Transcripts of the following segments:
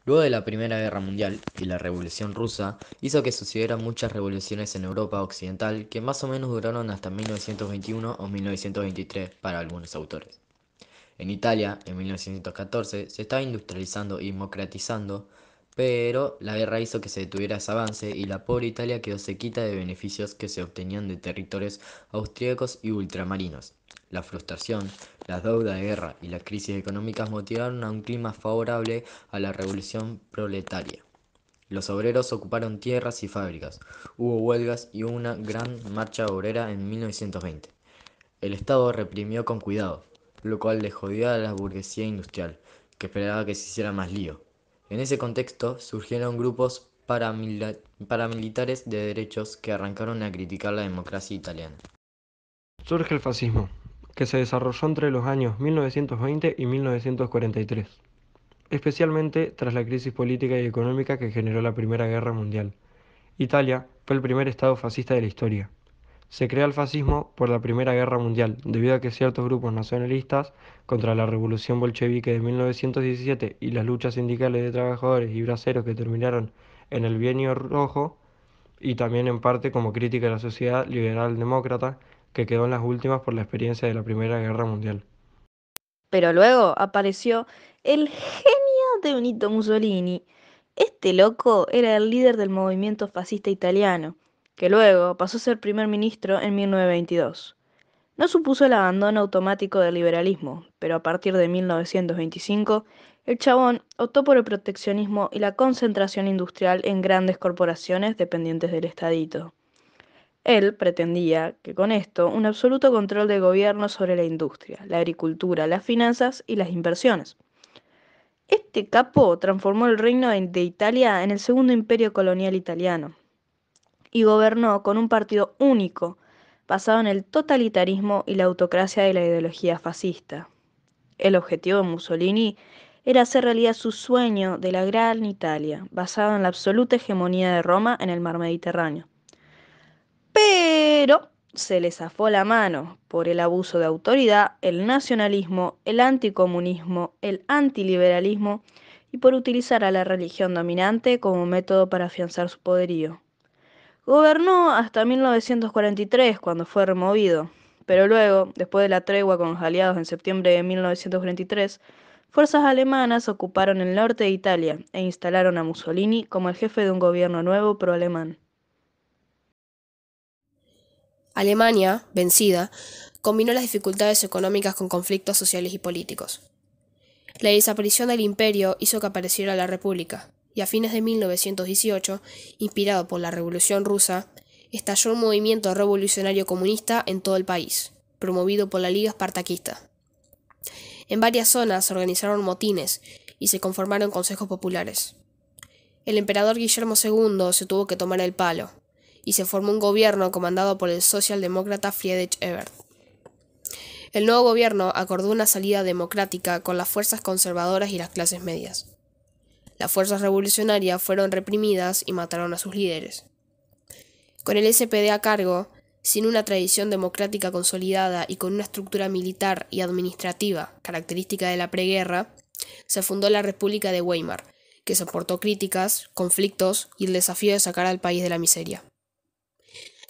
Luego de la Primera Guerra Mundial y la Revolución Rusa, hizo que sucedieran muchas revoluciones en Europa occidental que más o menos duraron hasta 1921 o 1923 para algunos autores. En Italia, en 1914, se estaba industrializando y democratizando, pero la guerra hizo que se detuviera ese avance y la pobre Italia quedó sequita de beneficios que se obtenían de territorios austríacos y ultramarinos. La frustración, las deudas de guerra y las crisis económicas motivaron a un clima favorable a la revolución proletaria. Los obreros ocuparon tierras y fábricas, hubo huelgas y una gran marcha obrera en 1920. El Estado reprimió con cuidado, lo cual le jodió a la burguesía industrial, que esperaba que se hiciera más lío. En ese contexto surgieron grupos paramilitares de derechos que arrancaron a criticar la democracia italiana. Surge el fascismo, que se desarrolló entre los años 1920 y 1943, especialmente tras la crisis política y económica que generó la Primera Guerra Mundial. Italia fue el primer estado fascista de la historia. Se crea el fascismo por la Primera Guerra Mundial, debido a que ciertos grupos nacionalistas, contra la revolución bolchevique de 1917 y las luchas sindicales de trabajadores y braceros que terminaron en el Bienio Rojo, y también en parte como crítica a la sociedad liberal demócrata, que quedó en las últimas por la experiencia de la Primera Guerra Mundial. Pero luego apareció el genio de Benito Mussolini. Este loco era el líder del movimiento fascista italiano, que luego pasó a ser primer ministro en 1922. No supuso el abandono automático del liberalismo, pero a partir de 1925, el chabón optó por el proteccionismo y la concentración industrial en grandes corporaciones dependientes del estadito. Él pretendía que con esto un absoluto control del gobierno sobre la industria, la agricultura, las finanzas y las inversiones. Este capo transformó el reino de Italia en el segundo imperio colonial italiano y gobernó con un partido único, basado en el totalitarismo y la autocracia de la ideología fascista. El objetivo de Mussolini era hacer realidad su sueño de la Gran Italia, basado en la absoluta hegemonía de Roma en el mar Mediterráneo. Pero se le zafó la mano por el abuso de autoridad, el nacionalismo, el anticomunismo, el antiliberalismo y por utilizar a la religión dominante como método para afianzar su poderío. Gobernó hasta 1943, cuando fue removido, pero luego, después de la tregua con los aliados en septiembre de 1943, fuerzas alemanas ocuparon el norte de Italia e instalaron a Mussolini como el jefe de un gobierno nuevo pro-alemán. Alemania, vencida, combinó las dificultades económicas con conflictos sociales y políticos. La desaparición del imperio hizo que apareciera la República, y a fines de 1918, inspirado por la Revolución Rusa, estalló un movimiento revolucionario comunista en todo el país, promovido por la Liga Espartaquista. En varias zonas se organizaron motines y se conformaron consejos populares. El emperador Guillermo II se tuvo que tomar el palo, y se formó un gobierno comandado por el socialdemócrata Friedrich Ebert. El nuevo gobierno acordó una salida democrática con las fuerzas conservadoras y las clases medias. Las fuerzas revolucionarias fueron reprimidas y mataron a sus líderes. Con el SPD a cargo, sin una tradición democrática consolidada y con una estructura militar y administrativa característica de la preguerra, se fundó la República de Weimar, que soportó críticas, conflictos y el desafío de sacar al país de la miseria.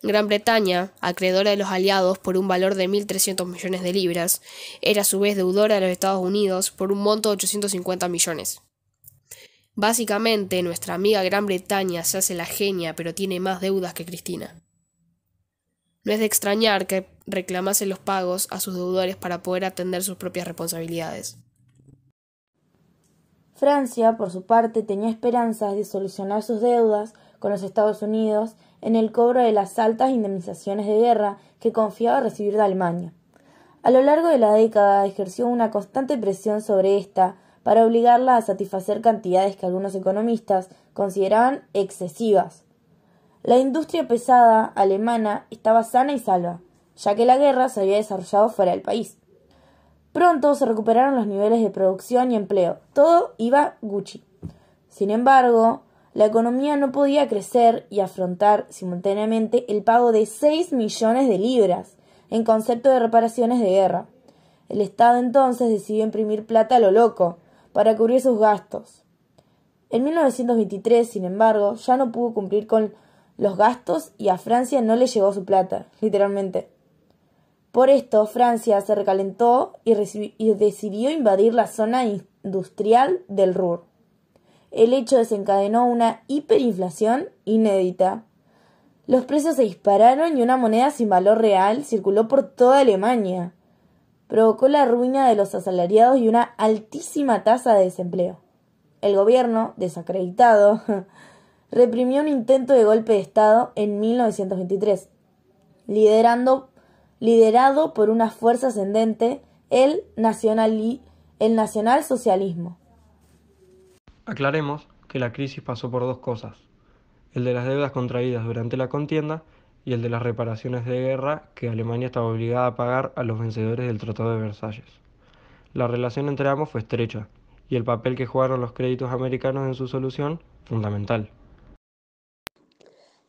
Gran Bretaña, acreedora de los aliados por un valor de 1.300 millones de libras, era a su vez deudora de los Estados Unidos por un monto de 850 millones. Básicamente, nuestra amiga Gran Bretaña se hace la genia, pero tiene más deudas que Cristina. No es de extrañar que reclamase los pagos a sus deudores para poder atender sus propias responsabilidades. Francia, por su parte, tenía esperanzas de solucionar sus deudas con los Estados Unidos en el cobro de las altas indemnizaciones de guerra que confiaba recibir de Alemania. A lo largo de la década ejerció una constante presión sobre esta para obligarla a satisfacer cantidades que algunos economistas consideraban excesivas. La industria pesada alemana estaba sana y salva, ya que la guerra se había desarrollado fuera del país. Pronto se recuperaron los niveles de producción y empleo. Todo iba Gucci. Sin embargo, la economía no podía crecer y afrontar simultáneamente el pago de 6 millones de libras en concepto de reparaciones de guerra. El Estado entonces decidió imprimir plata a lo loco para cubrir sus gastos. En 1923, sin embargo, ya no pudo cumplir con los gastos y a Francia no le llegó su plata, literalmente. Por esto, Francia se recalentó y decidió invadir la zona industrial del Ruhr. El hecho desencadenó una hiperinflación inédita. Los precios se dispararon y una moneda sin valor real circuló por toda Alemania. Provocó la ruina de los asalariados y una altísima tasa de desempleo. El gobierno, desacreditado, reprimió un intento de golpe de Estado en 1923, liderado por una fuerza ascendente, el nacionalsocialismo. Aclaremos que la crisis pasó por dos cosas: el de las deudas contraídas durante la contienda y el de las reparaciones de guerra que Alemania estaba obligada a pagar a los vencedores del Tratado de Versalles. La relación entre ambos fue estrecha, y el papel que jugaron los créditos americanos en su solución, fundamental.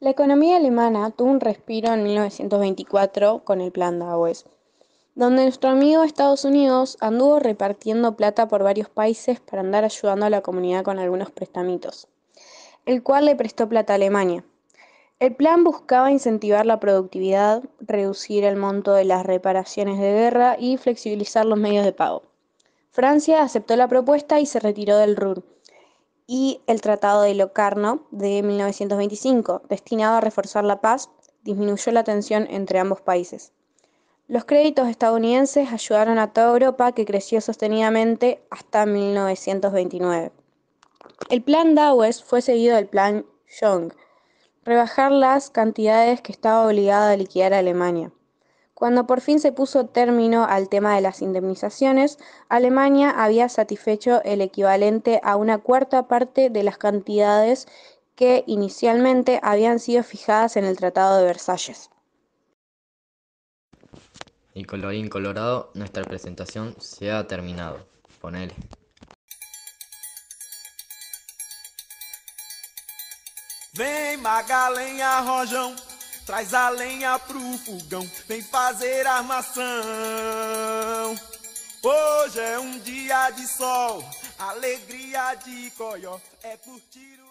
La economía alemana tuvo un respiro en 1924 con el Plan Dawes, donde nuestro amigo Estados Unidos anduvo repartiendo plata por varios países para andar ayudando a la comunidad con algunos prestamitos, el cual le prestó plata a Alemania. El plan buscaba incentivar la productividad, reducir el monto de las reparaciones de guerra y flexibilizar los medios de pago. Francia aceptó la propuesta y se retiró del Ruhr, y el Tratado de Locarno de 1925, destinado a reforzar la paz, disminuyó la tensión entre ambos países. Los créditos estadounidenses ayudaron a toda Europa, que creció sostenidamente hasta 1929. El Plan Dawes fue seguido del Plan Young, rebajar las cantidades que estaba obligada a liquidar a Alemania. Cuando por fin se puso término al tema de las indemnizaciones, Alemania había satisfecho el equivalente a una cuarta parte de las cantidades que inicialmente habían sido fijadas en el Tratado de Versalles. Y colorín colorado, nuestra presentación se ha terminado. Ponele. Vem Magalenha Rojão, traz a lenha pro fogão, vem fazer armação. Hoje é dia de sol, alegria de coió, é curtir